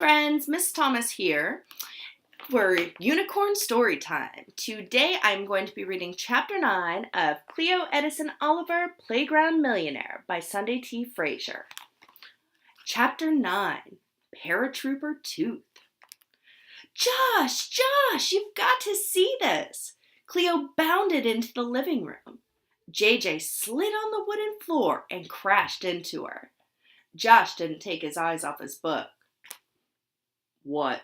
Friends, Miss Thomas here. We're Unicorn Story Time. Today I'm going to be reading Chapter 9 of Cleo Edison Oliver Playground Millionaire by Sunday T. Frazier. Chapter 9, Paratrooper Tooth. Josh, you've got to see this. Cleo bounded into the living room. JJ slid on the wooden floor and crashed into her. Josh didn't take his eyes off his book. What?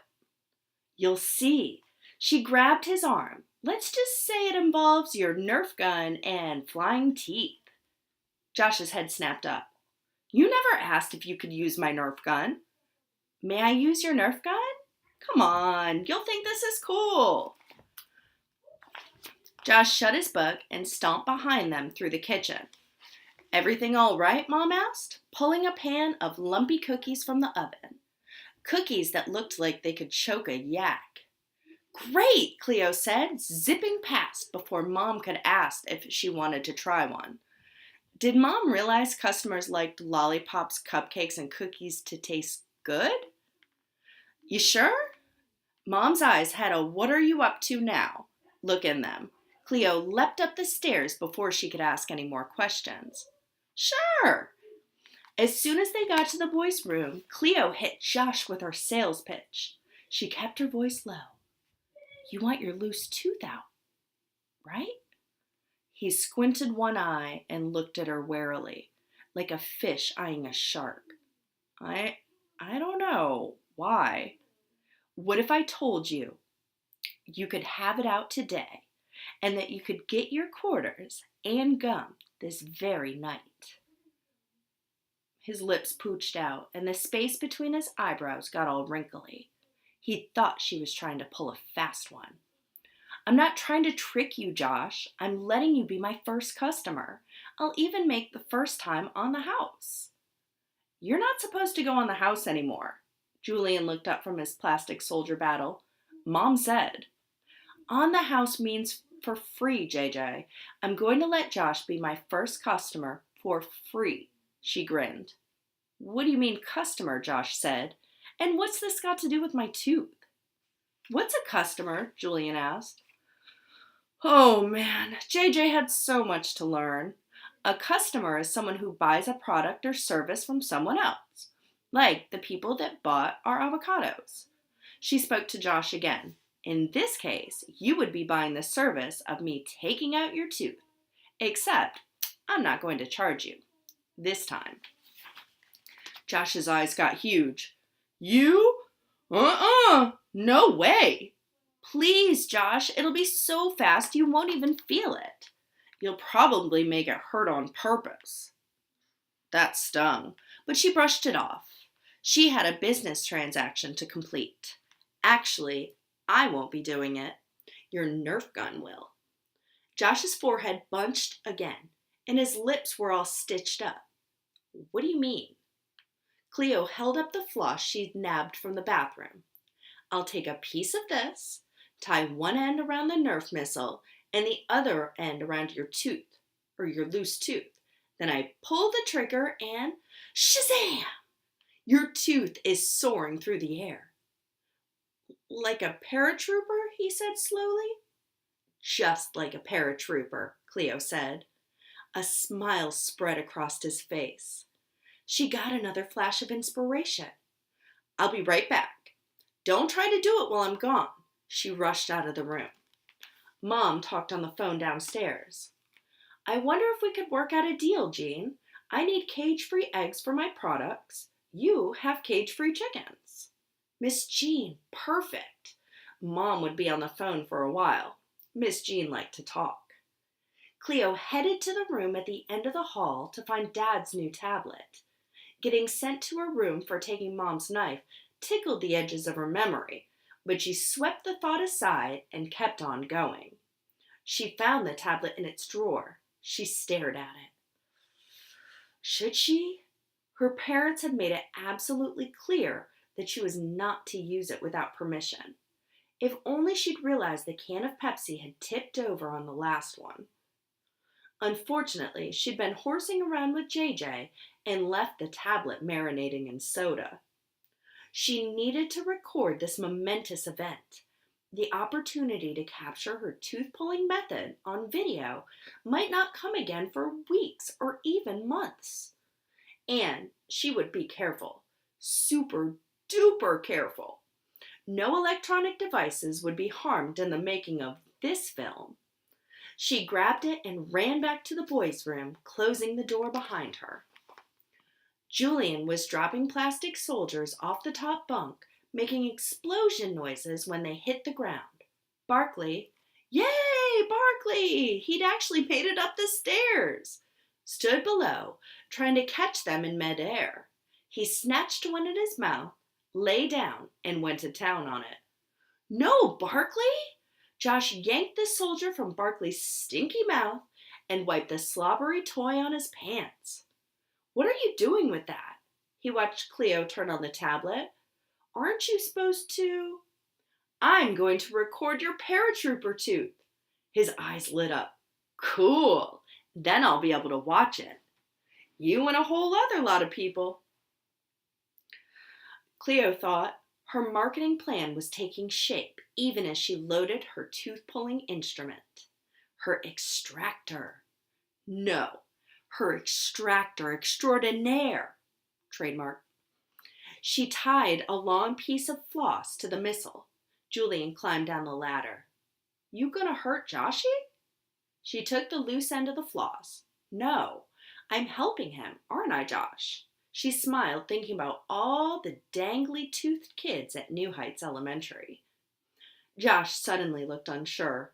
You'll see. She grabbed his arm. Let's just say it involves your Nerf gun and flying teeth. Josh's head snapped up. You never asked if you could use my Nerf gun. May I use your Nerf gun? Come on, you'll think this is cool. Josh shut his book and stomped behind them through the kitchen. Everything all right, Mom asked, pulling a pan of lumpy cookies from the oven. Cookies that looked like they could choke a yak. Great, Cleo said, zipping past before Mom could ask if she wanted to try one. Did Mom realize customers liked lollipops, cupcakes, and cookies to taste good? You sure? Mom's eyes had a "what are you up to now" look in them. Cleo leapt up the stairs before she could ask any more questions. Sure. As soon as they got to the boys' room, Cleo hit Josh with her sales pitch. She kept her voice low. You want your loose tooth out, right? He squinted one eye and looked at her warily, like a fish eyeing a shark. I don't know. Why? What if I told you you could have it out today and that you could get your quarters and gum this very night? His lips pooched out, and the space between his eyebrows got all wrinkly. He thought she was trying to pull a fast one. I'm not trying to trick you, Josh. I'm letting you be my first customer. I'll even make the first time on the house. You're not supposed to go on the house anymore. Julian looked up from his plastic soldier battle. Mom said. On the house means for free, JJ. I'm going to let Josh be my first customer for free. She grinned. What do you mean customer? Josh said. And what's this got to do with my tooth? What's a customer? Julian asked. Oh man, JJ had so much to learn. A customer is someone who buys a product or service from someone else, like the people that bought our avocados. She spoke to Josh again. In this case, you would be buying the service of me taking out your tooth, except I'm not going to charge you. This time. Josh's eyes got huge. You? No way. Please, Josh, it'll be so fast you won't even feel it. You'll probably make it hurt on purpose. That stung, but she brushed it off. She had a business transaction to complete. Actually, I won't be doing it. Your Nerf gun will. Josh's forehead bunched again, and his lips were all stitched up. What do you mean? Cleo held up the floss she'd nabbed from the bathroom. I'll take a piece of this, tie one end around the Nerf missile, and the other end around your tooth, or your loose tooth. Then I pull the trigger and shazam! Your tooth is soaring through the air. Like a paratrooper, he said slowly. Just like a paratrooper, Cleo said. A smile spread across his face. She got another flash of inspiration. I'll be right back. Don't try to do it while I'm gone. She rushed out of the room. Mom talked on the phone downstairs. I wonder if we could work out a deal, Jean. I need cage-free eggs for my products. You have cage-free chickens. Miss Jean, perfect. Mom would be on the phone for a while. Miss Jean liked to talk. Cleo headed to the room at the end of the hall to find Dad's new tablet. Getting sent to her room for taking Mom's knife tickled the edges of her memory, but she swept the thought aside and kept on going. She found the tablet in its drawer. She stared at it. Should she? Her parents had made it absolutely clear that she was not to use it without permission. If only she'd realized the can of Pepsi had tipped over on the last one. Unfortunately, she'd been horsing around with JJ and left the tablet marinating in soda. She needed to record this momentous event. The opportunity to capture her tooth-pulling method on video might not come again for weeks or even months. And she would be careful, super duper careful. No electronic devices would be harmed in the making of this film. She grabbed it and ran back to the boys' room, closing the door behind her. Julian was dropping plastic soldiers off the top bunk, making explosion noises when they hit the ground. Barkley, yay, Barkley! He'd actually made it up the stairs, stood below, trying to catch them in midair. He snatched one in his mouth, lay down, and went to town on it. No, Barkley! Josh yanked the soldier from Barkley's stinky mouth and wiped the slobbery toy on his pants. What are you doing with that? He watched Cleo turn on the tablet. Aren't you supposed to? I'm going to record your paratrooper tooth. His eyes lit up. Cool. Then I'll be able to watch it. You and a whole other lot of people. Cleo thought her marketing plan was taking shape even as she loaded her tooth-pulling instrument. Her extractor. No, her extractor extraordinaire. Trademark. She tied a long piece of floss to the missile. Julian climbed down the ladder. You gonna hurt Joshy? She took the loose end of the floss. No, I'm helping him, aren't I, Josh? She smiled, thinking about all the dangly-toothed kids at New Heights Elementary. Josh suddenly looked unsure.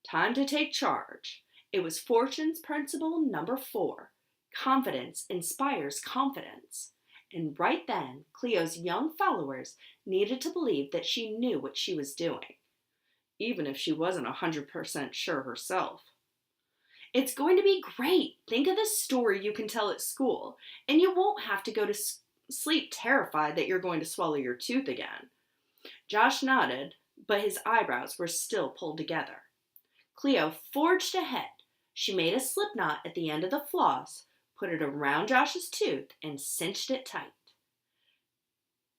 Time to take charge. It was Fortune's principle number 4. Confidence inspires confidence. And right then, Cleo's young followers needed to believe that she knew what she was doing, even if she wasn't 100% sure herself. It's going to be great. Think of the story you can tell at school, and you won't have to go to sleep terrified that you're going to swallow your tooth again. Josh nodded, but his eyebrows were still pulled together. Cleo forged ahead. She made a slip knot at the end of the floss, put it around Josh's tooth, and cinched it tight.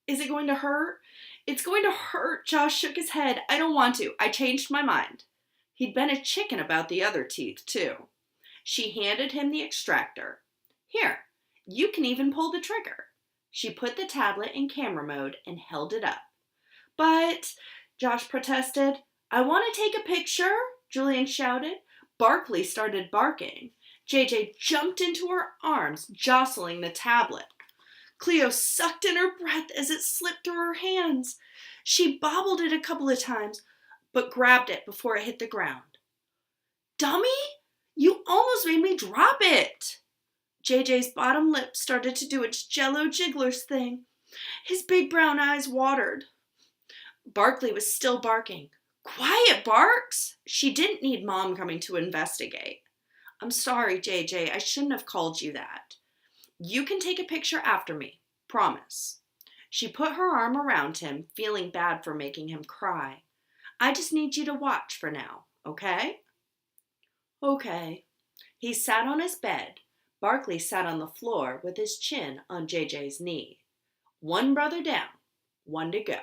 Is it going to hurt? It's going to hurt. Josh shook his head. I don't want to. I changed my mind. He'd been a chicken about the other teeth, too. She handed him the extractor. Here, you can even pull the trigger. She put the tablet in camera mode and held it up. But, Josh protested, I want to take a picture, Julian shouted. Barkley started barking. JJ jumped into her arms, jostling the tablet. Cleo sucked in her breath as it slipped through her hands. She bobbled it a couple of times, but grabbed it before it hit the ground. Dummy! You almost made me drop it! JJ's bottom lip started to do its jello jigglers thing. His big brown eyes watered. Barkley was still barking. Quiet, Barks! She didn't need Mom coming to investigate. I'm sorry, JJ. I shouldn't have called you that. You can take a picture after me. Promise. She put her arm around him, feeling bad for making him cry. I just need you to watch for now, okay? Okay. He sat on his bed. Barkley sat on the floor with his chin on JJ's knee. One brother down, one to go.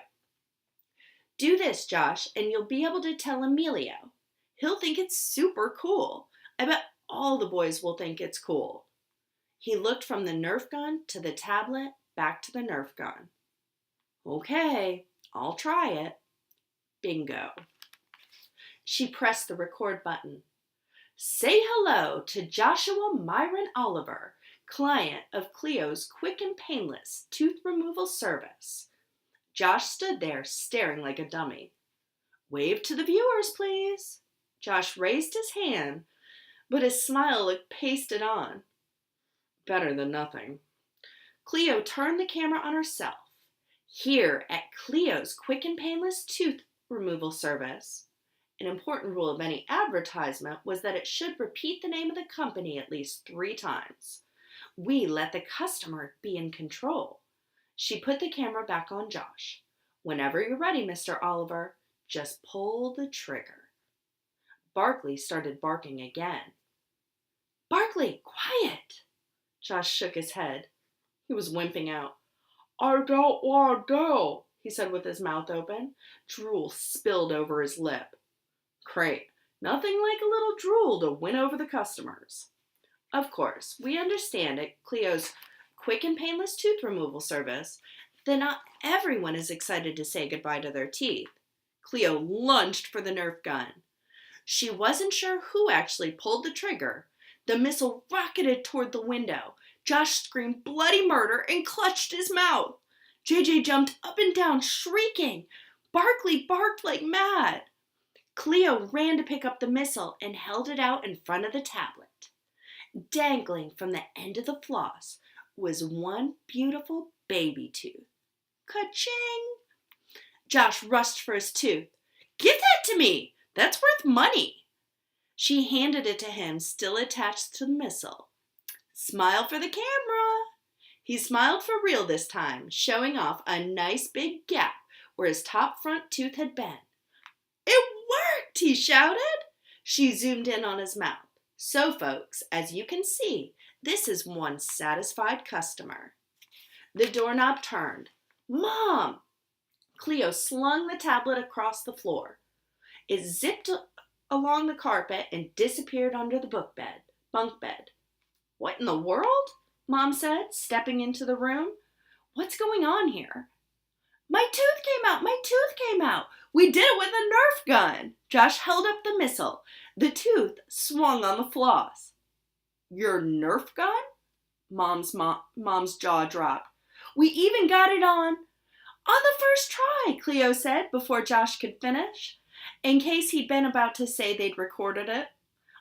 Do this, Josh, and you'll be able to tell Emilio. He'll think it's super cool. I bet all the boys will think it's cool. He looked from the Nerf gun to the tablet, back to the Nerf gun. Okay, I'll try it. Bingo. She pressed the record button. Say hello to Joshua Myron Oliver, client of Cleo's Quick and Painless Tooth Removal Service. Josh stood there staring like a dummy. Wave to the viewers, please. Josh raised his hand, but his smile looked pasted on. Better than nothing. Cleo turned the camera on herself. Here at Cleo's Quick and Painless Tooth Removal Service. An important rule of any advertisement was that it should repeat the name of the company at least 3 times. We let the customer be in control. She put the camera back on Josh. Whenever you're ready, Mr. Oliver, just pull the trigger. Barkley started barking again. Barkley, quiet! Josh shook his head. He was wimping out. I don't want to go, he said with his mouth open. Drool spilled over his lip. Great. Nothing like a little drool to win over the customers. Of course, we understand at Cleo's quick and painless tooth removal service that not everyone is excited to say goodbye to their teeth. Cleo lunged for the Nerf gun. She wasn't sure who actually pulled the trigger. The missile rocketed toward the window. Josh screamed bloody murder and clutched his mouth. JJ jumped up and down, shrieking. Barkley barked like mad. Cleo ran to pick up the missile and held it out in front of the tablet. Dangling from the end of the floss was one beautiful baby tooth. Ka-ching! Josh rushed for his tooth. Give that to me! That's worth money! She handed it to him, still attached to the missile. Smile for the camera! He smiled for real this time, showing off a nice big gap where his top front tooth had been. It worked, he shouted. She zoomed in on his mouth. So, folks, as you can see, this is one satisfied customer. The doorknob turned. Mom! Cleo slung the tablet across the floor. It zipped along the carpet and disappeared under the bunk bed. What in the world? Mom said, stepping into the room. What's going on here? My tooth came out! My tooth came out! We did it with a Nerf gun! Josh held up the missile. The tooth swung on the floss. Your Nerf gun? Mom's jaw dropped. We even got it on the first try, Cleo said before Josh could finish. In case he'd been about to say they'd recorded it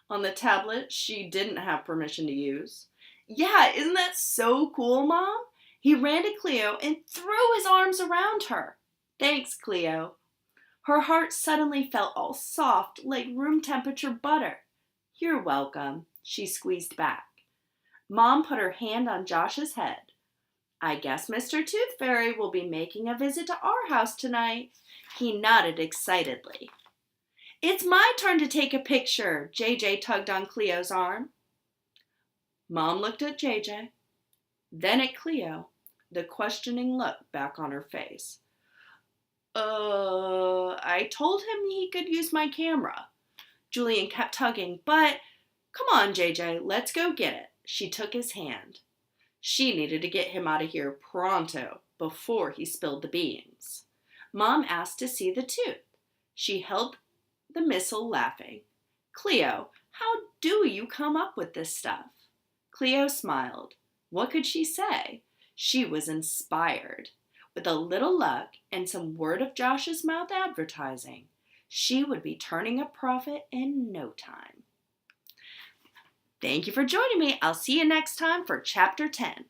on the tablet she didn't have permission to use. Yeah, isn't that so cool, Mom? He ran to Cleo and threw his arms around her. Thanks, Cleo. Her heart suddenly felt all soft, like room temperature butter. You're welcome, she squeezed back. Mom put her hand on Josh's head. I guess Mr. Tooth Fairy will be making a visit to our house tonight. He nodded excitedly. It's my turn to take a picture, JJ tugged on Cleo's arm. Mom looked at JJ, then at Cleo, the questioning look back on her face. I told him he could use my camera. Julian kept tugging, but come on, JJ, let's go get it. She took his hand. She needed to get him out of here pronto, before he spilled the beans. Mom asked to see the tooth. She held the missile, laughing. Cleo, how do you come up with this stuff? Cleo smiled. What could she say? She was inspired. With a little luck and some word of Josh's mouth advertising, she would be turning a profit in no time. Thank you for joining me. I'll see you next time for Chapter 10.